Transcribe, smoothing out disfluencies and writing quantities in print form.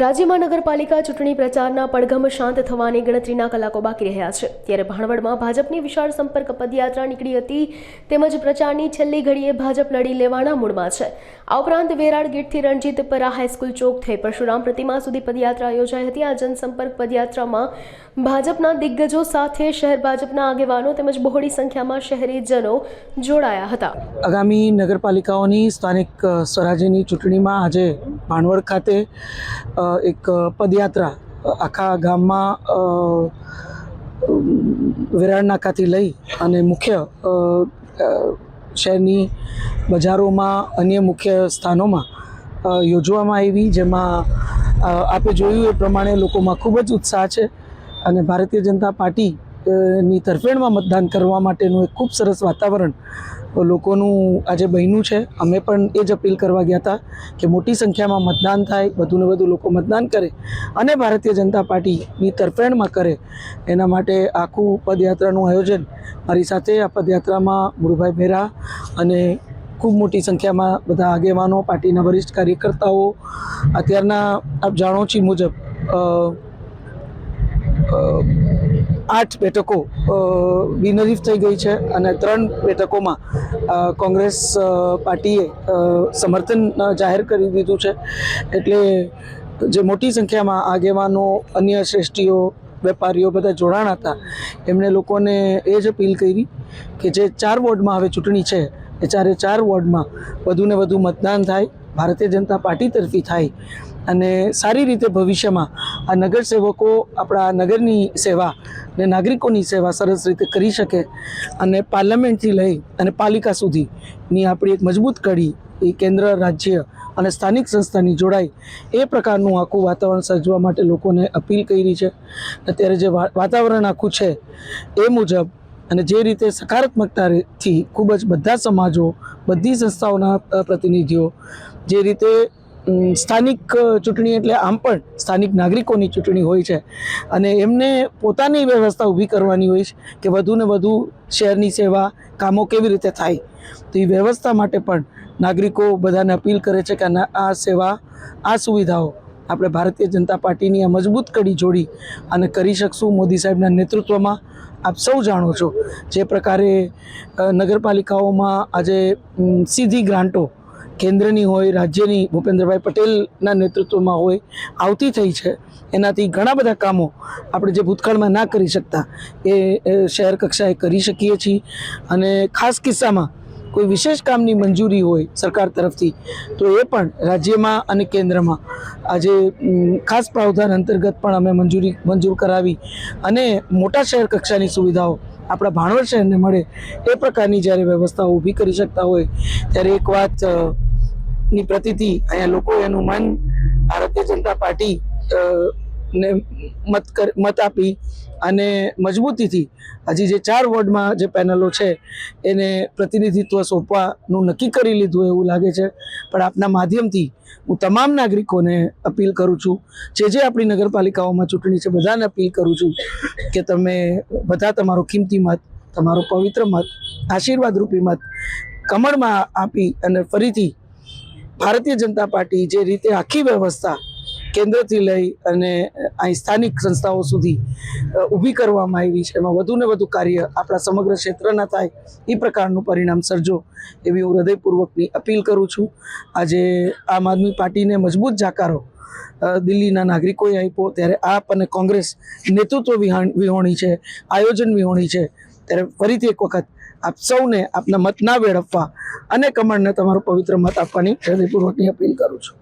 રાજ્યમાં નગરપાલિકા ચૂંટણી પ્રચારના પડઘમ શાંત થવાની ગણતરીના કલાકો બાકી રહ્યા છે, ત્યારે ભાણવડમાં ભાજપની વિશાળ સંપર્ક પદયાત્રા નીકળી હતી, તેમજ પ્રચારની છેલ્લી ઘડીએ ભાજપ લડી લેવાના મૂડમાં છે। આ ઉપરાંત વેરાળ ગેટથી રણજીતપરા હાઈસ્કૂલ ચોક થઈ પરશુરામ પ્રતિમા સુધી પદયાત્રા યોજાઈ હતી। આ જનસંપર્ક પદયાત્રામાં ભાજપના દિગ્ગજો સાથે શહેર ભાજપના આગેવાનો તેમજ બહોળી સંખ્યામાં શહેરીજનો જોડાયા હતા। આગામી નગરપાલિકાઓની સ્થાનિક સ્વરાજ્યની ચૂંટણીમાં આજે ભાણવડ ખાતે એક પદયાત્રા આખા ગામમાં વેરાળ નાકાથી લઈ અને મુખ્ય શહેરની બજારોમાં અન્ય મુખ્ય સ્થાનોમાં યોજવામાં આવી, જેમાં આપે જોયું એ પ્રમાણે લોકોમાં ખૂબ જ ઉત્સાહ છે અને ભારતીય જનતા પાર્ટીની તરફેણમાં મતદાન કરવા માટેનું એક ખૂબ સરસ વાતાવરણ લોકોનું આજે બન્યું છે। અમે પણ એ જ અપીલ કરવા ગયા હતા કે મોટી સંખ્યામાં મતદાન થાય, વધુને વધુ લોકો મતદાન કરે અને ભારતીય જનતા પાર્ટીની તરફેણમાં કરે, એના માટે આખું પદયાત્રાનું આયોજન મારી સાથે આ પદયાત્રામાં મુળુભાઈ બેરા અને ખૂબ મોટી સંખ્યામાં બધા આગેવાનો, પાર્ટીના વરિષ્ઠ કાર્યકર્તાઓ, અત્યારના આપ જાણો છો મુજબ 8 બેઠકો બિનહરીફ થઈ ગઈ છે અને 3 બેઠકોમાં કોંગ્રેસ પાર્ટીએ સમર્થન જાહેર કરી દીધું છે। એટલે જે મોટી સંખ્યામાં આગેવાનો, અન્ય શ્રેષ્ઠીઓ, વેપારીઓ બધા જોડાણા હતા, એમણે લોકોને એ જ અપીલ કરી કે જે 4 વોર્ડમાં હવે ચૂંટણી છે એ 4 વોર્ડમાં વધુને વધુ મતદાન થાય, ભારતીય જનતા પાર્ટી તરફી થાય અને સારી રીતે ભવિષ્યમાં આ નગરસેવકો આપણા નગરની સેવા ને નાગરિકોની સેવા સરસ રીતે કરી શકે અને પાર્લામેન્ટથી લઈ અને પાલિકા સુધીની આપણી એક મજબૂત કડી એ કેન્દ્ર, રાજ્ય અને સ્થાનિક સંસ્થાની જોડાય એ પ્રકારનું આખું વાતાવરણ સર્જવા માટે લોકોને અપીલ કરી છે। અત્યારે જે વાતાવરણ આખું છે એ મુજબ અને જે રીતે સકારાત્મકતાથી ખૂબ જ બધા સમાજો, બધી સંસ્થાઓના પ્રતિનિધિઓ, જે રીતે સ્થાનિક ચૂંટણી એટલે આમ પણ સ્થાનિક નાગરિકોની ચૂંટણી હોય છે અને એમને પોતાની વ્યવસ્થા ઊભી કરવાની હોય છે કે વધુને વધુ શહેરની સેવા, કામો કેવી રીતે થાય, તો એ વ્યવસ્થા માટે પણ નાગરિકો બધાને અપીલ કરે છે કે આ સેવા, આ સુવિધાઓ આપણે ભારતીય જનતા પાર્ટીની આ મજબૂત કડી જોડી અને કરી શકશું। મોદી સાહેબના નેતૃત્વમાં આપ સૌ જાણો છો જે પ્રકારે નગરપાલિકાઓમાં આજે સીધી ગ્રાન્ટો કેન્દ્રની હોય, રાજ્યની ભૂપેન્દ્રભાઈ પટેલના નેતૃત્વમાં હોય, આવતી થઈ છે, એનાથી ઘણા બધા કામો આપણે જે ભૂતકાળમાં ના કરી શકતા એ શહેર કક્ષાએ કરી શકીએ છીએ અને ખાસ કિસ્સામાં કોઈ વિશેષ કામની મંજૂરી હોય સરકાર તરફથી તો એ પણ રાજ્યમાં અને કેન્દ્રમાં આજે ખાસ પ્રાવધાન અંતર્ગત પણ અમે મંજૂર કરાવી અને મોટા શહેર કક્ષાની સુવિધાઓ આપણા ભાણવડ શહેરને મળે એ પ્રકારની જ્યારે વ્યવસ્થાઓ ઊભી કરી શકતા હોય ત્યારે એક વાત ની પ્રતીતિ અહીંયા લોકો એનું મન ભારતીય જનતા પાર્ટી ને મત આપી અને મજબૂતીથી હજી જે 4 વોર્ડમાં જે પેનલો છે એને પ્રતિનિધિત્વ સોંપવાનું નક્કી કરી લીધું એવું લાગે છે। પણ આપના માધ્યમથી હું તમામ નાગરિકોને અપીલ કરું છું, જે આપણી નગરપાલિકાઓમાં ચૂંટણી છે બધાને અપીલ કરું છું કે તમે બધા તમારો કિંમતી મત, તમારો પવિત્ર મત, આશીર્વાદરૂપી મત કમળમાં આપી અને ફરીથી ભારતીય જનતા પાર્ટી જે રીતે આખી વ્યવસ્થા કેન્દ્રથી લઈ અને અહીં સ્થાનિક સંસ્થાઓ સુધી ઊભી કરવામાં આવી છે એમાં વધુને વધુ કાર્ય આપણા સમગ્ર ક્ષેત્રના થાય એ પ્રકારનું પરિણામ સર્જો એવી હું હૃદયપૂર્વકની અપીલ કરું છું। આજે આમ આદમી પાર્ટીને મજબૂત જાકારો દિલ્હીના નાગરિકોએ આપ્યો, ત્યારે આપ અને કોંગ્રેસ નેતૃત્વ વિહોણી છે, આયોજન વિહોણી છે, ત્યારે ફરીથી એક વખત આપ સૌને આપના મત ના વેડફવા અને કમળને તમારો પવિત્ર મત આપવાની હૃદયપૂર્વકની અપીલ કરું છું।